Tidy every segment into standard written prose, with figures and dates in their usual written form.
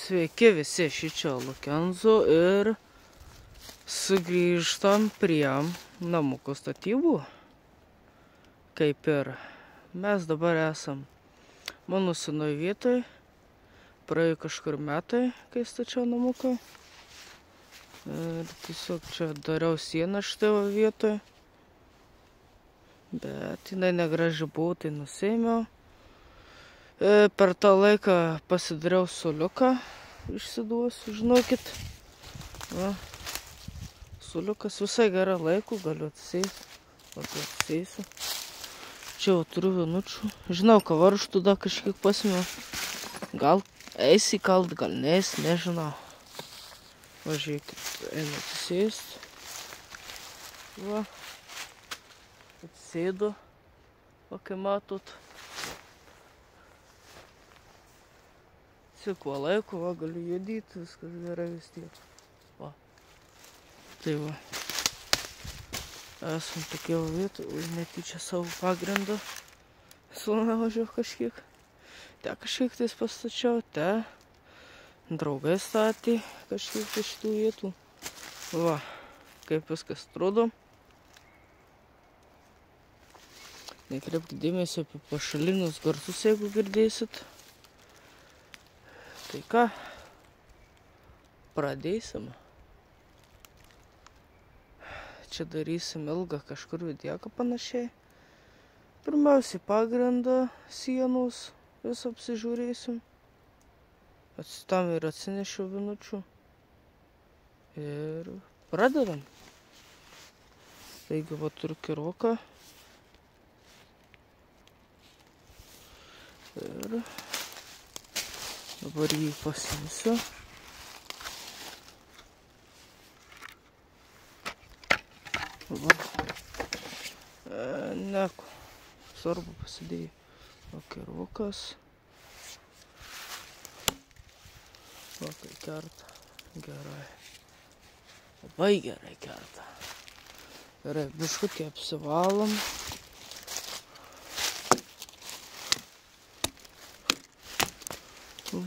Sveiki visi, šičia Lukenzo ir sugrįžtam prie namuko statybų. Kaip ir mes dabar esam mano senoj vietoj. Praėjo kažkur metai, kai stačiau namuką. Ir tiesiog čia dariau sieną šitą vietoj. Bet jinai negraži buvo, tai nusėmiau. Per tą laiką pasidariau suoliuką, išsiduosiu, žinokit. Va. Suoliukas visai gerą laikų, galiu atsisėsiu. Čia jau turiu vienučių. Žinau, ką varžtų dar kažkiek pasimiau. Gal eis įkalt, gal neis, nežinau. Va, žiūrėkit, einu atsisėsti. Va. Atsisėdu, va, kai matot. Kuo laiko, va, galiu judėti, viskas gerai vis tiek. Va. Tai va. Esam tokie vietoj, netyčia savo pagrindą sulaužiau kažkiek. Te kažkiek tais pastačiau, te draugai statė kažkiek tai šitų vietų. Va, kaip viskas atrodo. Nekreipkite dėmesio apie pašalinius garsus, jeigu girdėsit. Tai ką, pradėsim. Čia darysim ilgą kažkur vidieką panašiai. Pirmiausiai pagrindą sienos vis apsižiūrėsim. Tam ir atsinešiau vienučių. Ir pradedam. Taigi, va, turiu kiroką. Ir dabar jį pasimsiu. Neko. Svarbu pasidėjau. O kirokas. O kai kerta. Gerai. Labai gerai kerta. Gerai, biškutį apsivalom.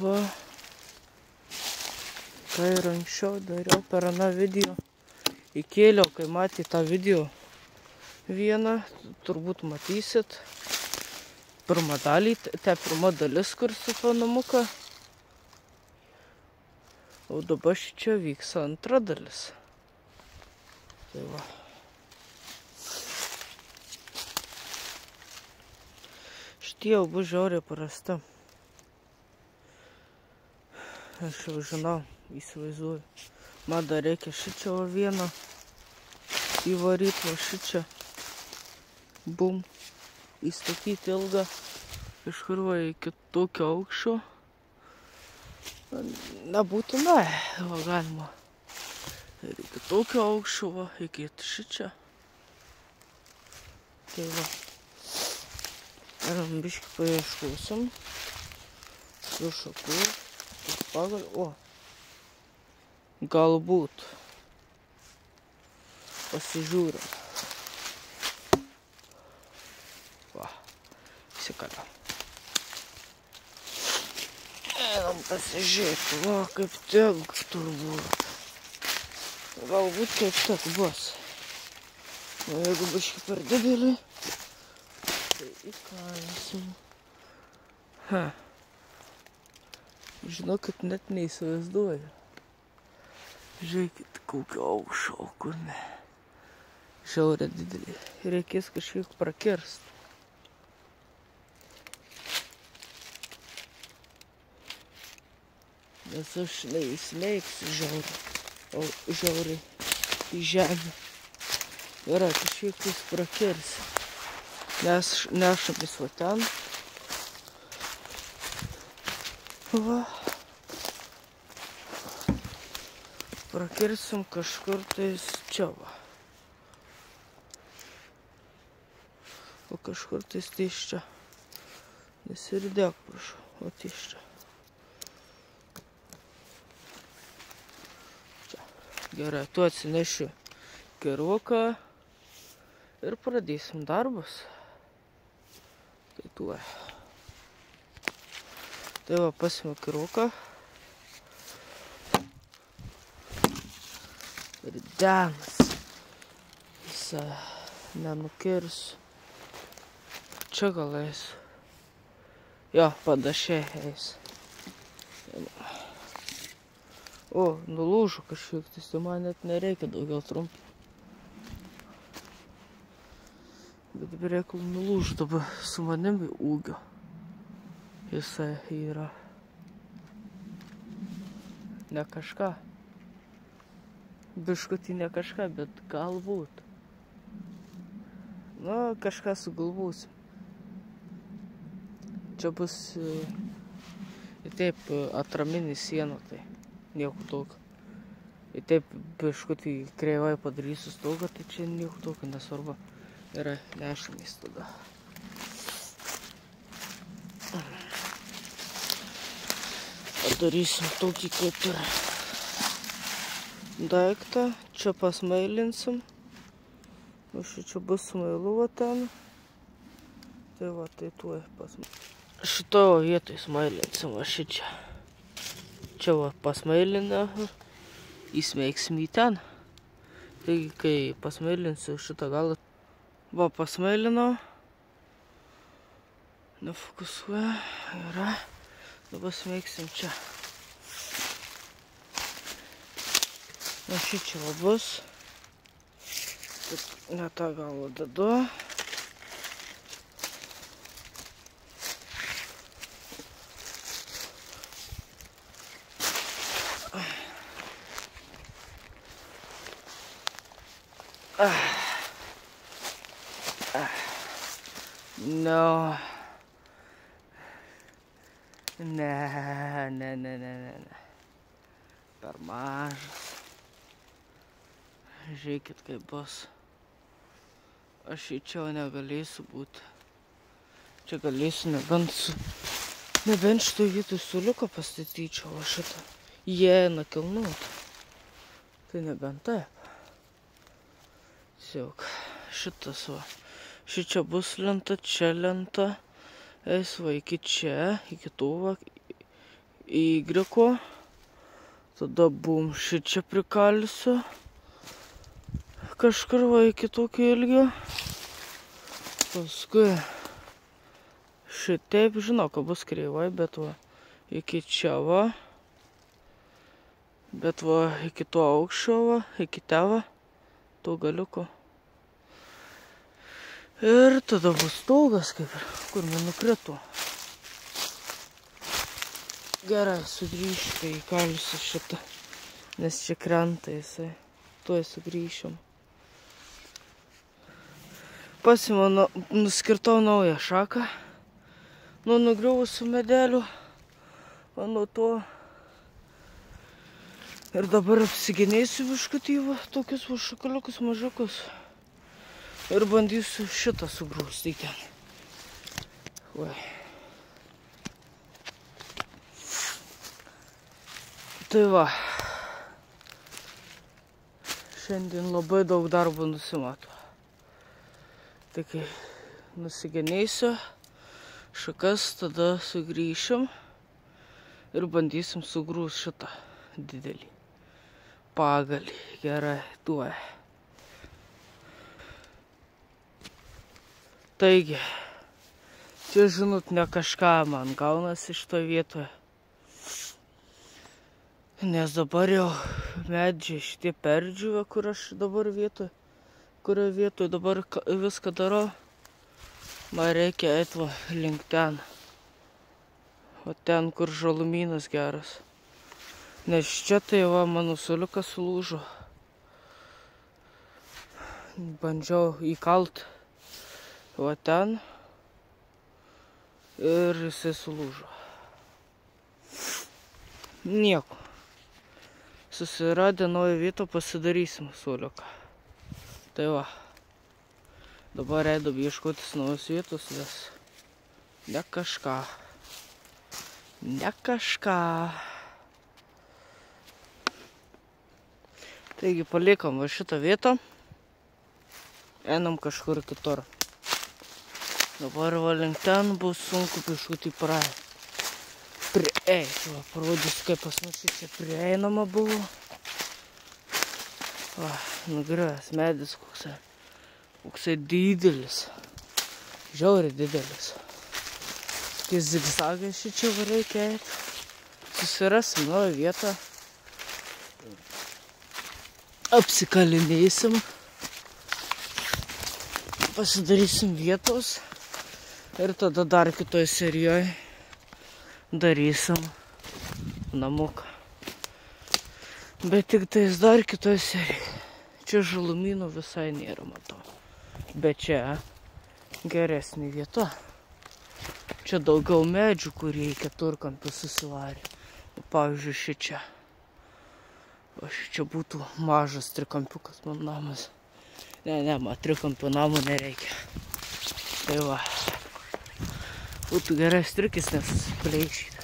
Va, ką ir anksčiau dariau per aną video. Įkėliau, kai matė tą video vieną, turbūt matysit. Pirmą dalį, ta pirma dalis, kur su to namuką. O dabar čia vyks antra dalis. Tai va. Šitie jau bus žiauriai prasta. Aš jau žinau, įsivaizduoju. Man dar reikia šičia vieną įvaryti, va šičia. Bum. Įstatyti ilgą. Kažkur va iki tokio aukščio. Nebūtinai, va galima. Ir iki tokio aukščio, va, iki šičia. Tai va. Ir biškį paieškosim. Su šakų. Pagal, o, galbūt pasižiūrim. Va, įsikaliam. Einam pasižiūrėti, va, kaip tiek turbūt. Galbūt kaip tiek bus. O jeigu biškį per didelį, tai įkalinsim. Žinokit, net neįsivaizduoju. Žiūrėkit, kokio aukščio, kur ne. Žiauriai didelį. Reikės kažkiek prakirst. Nes aš neįsileipsiu žiauriai į žemę. Yra kažkiek vis prakirsi. Nešamės va ten. Va. Prakirsim kažkur tais čia va. O kažkur tais čia. Nesiridėk, prašau. O tais čia. Čia. Gerai, tu atsinešiu kiroką ir pradėsim darbus. Tai tuo. Tai va, pasimu kiroką. ridenas. Visą nenukirsiu. Čia gal eis. Jo, padašiai eis. O, nulūžo kažkiek, tai man net nereikia daugiau trumpinti. Bet beveik nulūžo dabar su manimi ūgio. Jisai yra. Ne kažką. Biškutį ne kažką, bet galbūt. Nu, kažką sugalvosim. Čia bus taip atraminį sieną, tai nieko tokio. Ir taip biškutį kreivai padarysiu stogą, tai čia nieko tokio nesvarbu. Yra nešamės tada. Padarysim tokį kaip ir daiktą. Čia pasmailinsim. O čia bus smailuva ten. Tai va, tai tuoj pasmailinsim. Šitoje vietoje smailinsim va šičia. Čia va pasmailinę. Įsmeigsim į ten. Taigi, kai pasmailinsiu šitą galą. Va, pasmailinau. Nefokusuoja. Yra. Dabar smeigsim čia. Na šičia va bus. Ne tą galą dedu. No. Ne. Per mažas. Žiūrėkit, kaip bus. Aš į čia negalėsiu būti. Čia galėsiu nebent šitoj vietoj suoliuką pastatyčiau, o šitą. Jie nakilnuot. Tai nebent taip. Tiesiog šitas va. Šičia bus lenta, čia lenta. Eis va iki čia, iki to va. Y. Tada bum šičia prikalsiu. Kažkur va iki tokio ilgio. Paskui šitaip, žinau, kad bus kreivai, bet va iki čia va. Bet va iki to aukščio va, iki teva, to galiuko. Ir tada bus stogas, kaip ir, kur man nukrito. Gerai, sugrįšiu, kai įkalsiu šitą, nes čia krenta jisai. Tuoj sugrįšim. Nuskirtau naują šaką. Nuo nugriuvusių medelių. O nuo to. Ir dabar apsiginėsiu biškutį va, tokius va šakaliukus mažiukus. Ir bandysiu šitą sugrūsti ten. Vai. Tai va. Šiandien labai daug darbo nusimato. Tai kai nusigenėsiu šakas, tada sugrįšim ir bandysim sugrūsti šitą didelį pagalį. Gerai, tuoj. Taigi, čia žinot, ne kažką man gaunasi šitoje vietoje. Nes dabar jau medžiai šitie perdžiūvę, kur aš dabar vietoje. Kurioje vietoje dabar viską darau. Man reikia eiti link ten. O ten, kur žalumynas geras. Nes čia tai va mano suoliukas sulūžo. Bandžiau įkalt va ten. Ir jisai sulūžo. Nieko. Susiradę naują vietą pasidarysim suoliuką. Tai va. Dabar eidam ieškotis naujos vietos, nes ne kažką. Ne kažką. Taigi paliekam va šitą vietą. Einam kažkur kitur. Dabar va link ten bus sunku biškutį praeiti. Prieiti, va, parodys, kaip pas mus čia prieinama buvo. Va, nugriuvęs medis koksai didelis. Žiauriai didelis. Tai zigzagai šičia va reikia eiti. Susirasim naują vietą. Apsikalinėsim. Pasidarysim vietos. Ir tada dar kitoj serijoje darysim namuką. Bet tik tais dar kitoj serijoje. Čia žalumynų visai nėra, matau. Bet čia geresnė vieta. Čia daugiau medžių, kurie į keturkampį susivarė. Pavyzdžiui, šičia. O šičia būtų mažas trikampiukas man namas. Ne, man trikampio namo nereikia. Tai va. Būtų gerai strikis nesusiplėšyti.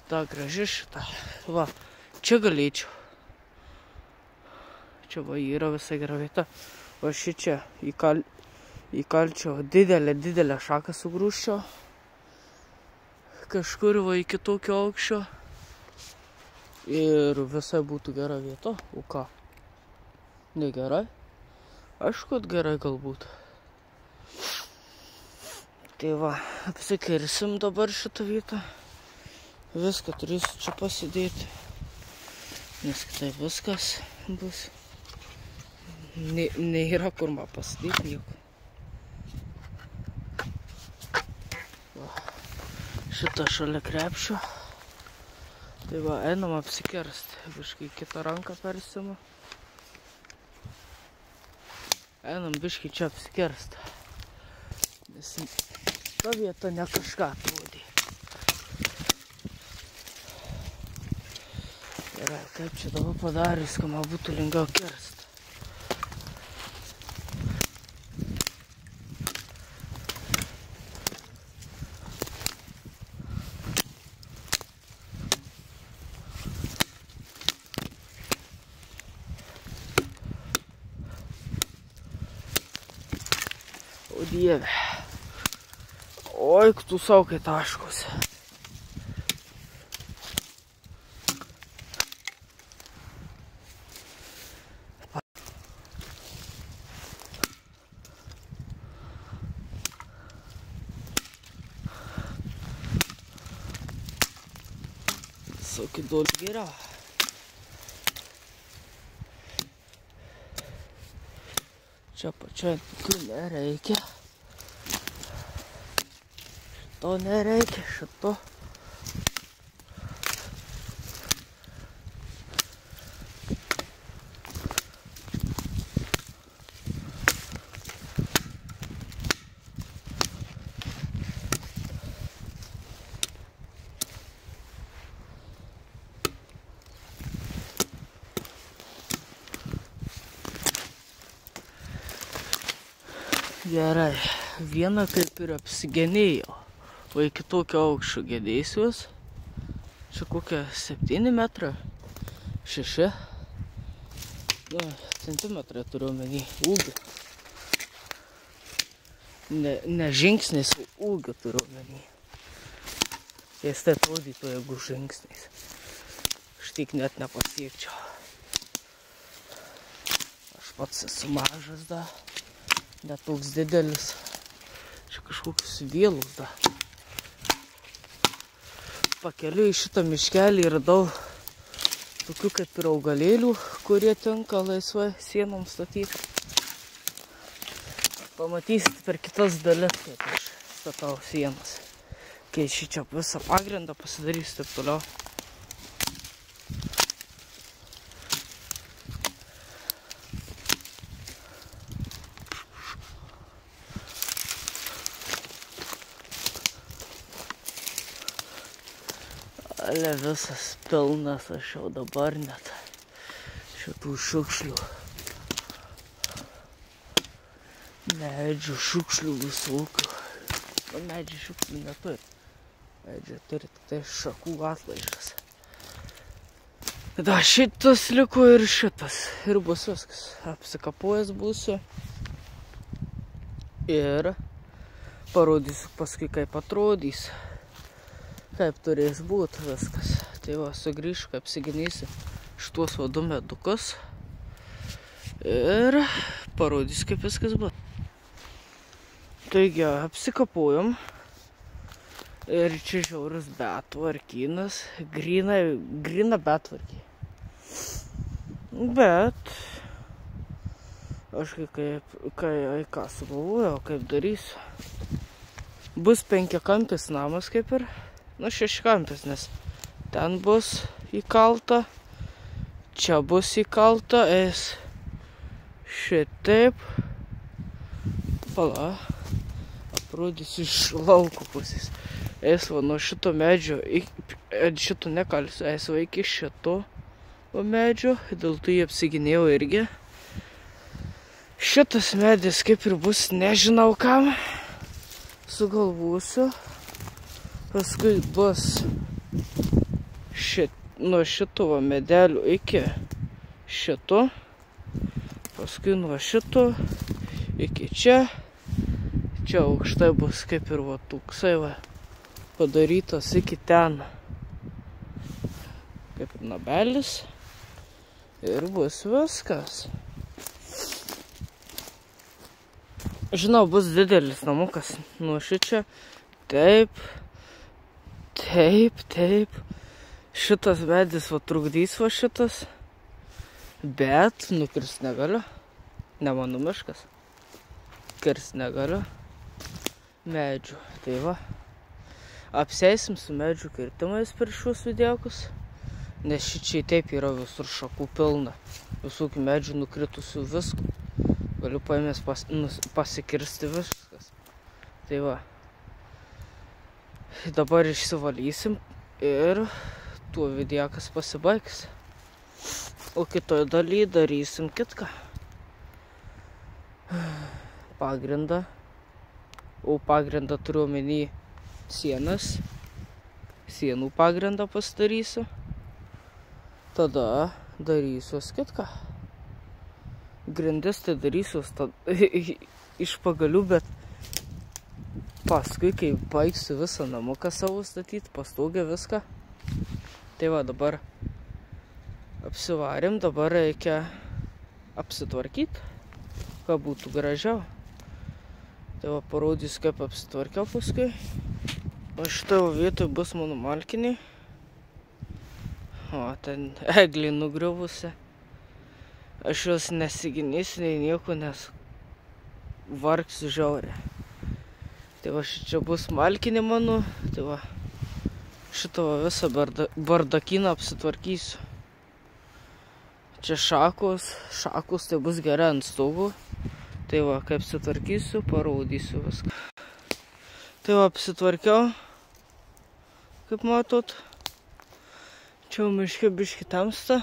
Ta graži šita. Va, čia galėčiau. Čia va yra visai gera vieta. Va šičia įkalčiau didelę šaką sugrūščiau. Kažkur va iki tokio aukščio. Ir visai būtų gera vieta. O ką? Negerai? Aišku, kad gerai galbūt. Tai va, apsikirsim dabar šitą vietą. Viską turėsiu čia pasidėti. Nes kitaip viskas bus. Nėra kur man pasidėti nieko. Šitą šalia krepšio. Tai va, einam apsikirsti. Biškai kitą ranką persimu. Einam biškai čia apsikirsti. Nes ta vieta ne kažką atrodė. Gerai, kaip čia dabar padarys, kad man būtų lengviau kirsti. O Dieve. Oi, tu saukai taškus. Saukai daug geriau. Čia pačioj tokių nereikia. Šito nereikia, šito. Gerai, vieną kaip ir apsigenėjau. O iki tokio aukščio gedėsiuos. Čia kokia 7 metrai, 6 centimetrai turiu omeny ūgį. Ne žingsnis, ūgį turiu omeny. Keistai atrodytų, jeigu žingsnis. Aš tik net nepasiekčiau. Aš pats esu mažas da. Net toks didelis. Čia kažkokius vėlus da. Pakeliu į šitą miškelį radau tokių kaip ir augalėlių, kurie tinka laisvai sienom statyti. Pamatysit per kitas dalis, kaip aš statau sienas. Kai šičia visą pagrindą pasidarysiu taip toliau. Ale visas pilnas, aš jau dabar net šitų šiukšlių. Medžių šiukšlių visokių. Medžių šiukšlių neturi. Medžiai turi tik tai šakų atlaižas. Da, šitas liko ir šitas. Ir bus viskas. Apsikapojęs būsiu. Ir parodysiu paskui, kaip atrodys. Kaip turės būti viskas. Tai va, sugrįžk, apsiginysi šitos vadu medukus ir parodys, kaip viskas bus. Taigi, apsikapojom ir čia žiaurus betvarkynas, gryna betvarkė. Bet aš ką sugalvojau, kaip darysiu. Bus 5-kampis namas kaip ir, 6-kampis, nes ten bus įkalta, čia bus įkalta, eis šitaip. Pala, aprodysiu iš lauko pusės. Eis va nuo šito medžio, šito nekalsiu, eis va iki šito medžio, dėl to jį apsiginėjau irgi. Šitas medis kaip ir bus, nežinau kam, sugalvosiu. Paskui bus nuo šito medelio iki šito. Paskui nuo šito iki čia. Čia aukštai bus kaip ir va toksai va padarytas iki ten. Kaip ir nabelis. Ir bus viskas. Žinau, bus didelis namukas. Nuo šičia. Taip. Šitas medis va trukdys va šitas. Bet nukirst negaliu. Ne mano miškas. Kirst negaliu. Medžių. Tai va. Apseisim su medžių kirtimais per šiuos vidėkus. Nes šičiai taip yra visur šakų pilna. Visokių medžių nukritusių visko. Galiu paėmės pasikirsti viskas. Tai va. Dabar išsivalysim ir tuo vidėkas pasibaigs. O kitoje dalyje darysim kitką. Pagrindą. O pagrindą turiu omeny sienas. Sienų pagrindą pasidarysiu. Tada darysiu kitką. Grindis tai darysiu iš pagalių, bet paskui, kai baigsiu visą namuką savo statyti, pastogę viską. Tai va, dabar apsivarėm, dabar reikia apsitvarkyti, kad būtų gražiau. Tai va, parodysiu, kaip apsitvarkiau paskui. O šitoje vietoje bus mano malkiniai. O, ten eglė nugriuvusi. Aš jos nesiginėsiu, nei nieko, nes vargsiu žiauriai. Tai va, čia bus malkinė mano. Tai va, šitą visą bardakyną apsitvarkysiu. Čia šakos tai bus gerai ant stogų. Tai va, kaip apsitvarkysiu, parodysiu viską. Tai va, apsitvarkiau, kaip matot. Čia miške biški tamsta.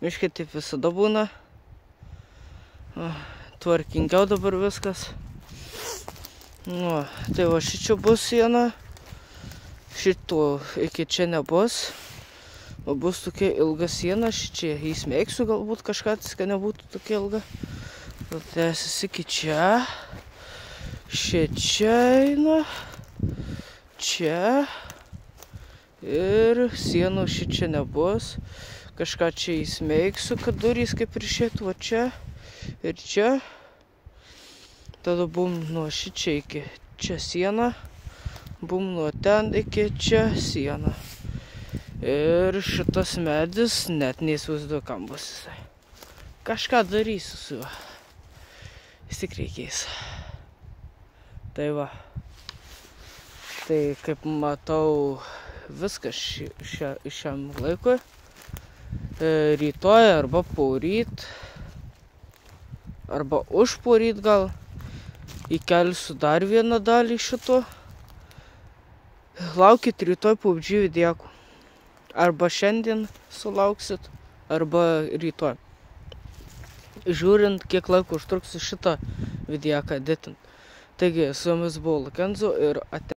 Miške taip visada būna. Tvarkingiau dabar viskas. Tai va, šičia bus siena. Šito iki čia nebus. O bus tokia ilga siena. Šičia įsmeigsiu galbūt kažką, kad nebūtų tokia ilga. Tęsis iki čia. Šičia eina. Čia. Ir sienų šičia nebus. Kažką čia įsmeigsiu, kad durys kaip ir išėtų. Va čia ir čia. Tada bum nuo šičia iki čia siena. Bum nuo ten iki čia siena. Ir šitas medis net neįsivaizduoju, kam bus jisai. Kažką darysiu su juo. Vis tik reikės. Tai va. Tai kaip matau viskas šiam laikui. Rytoj arba poryt. Arba už poryt gal. Įkelsiu dar vieną dalį šito. Laukit rytoj PUBG vidėkų. Arba šiandien sulauksit, arba rytoj. Žiūrint, kiek laiko užtruksiu šitą vidėką editint. Taigi, su jumis buvo Lakenzo ir ate.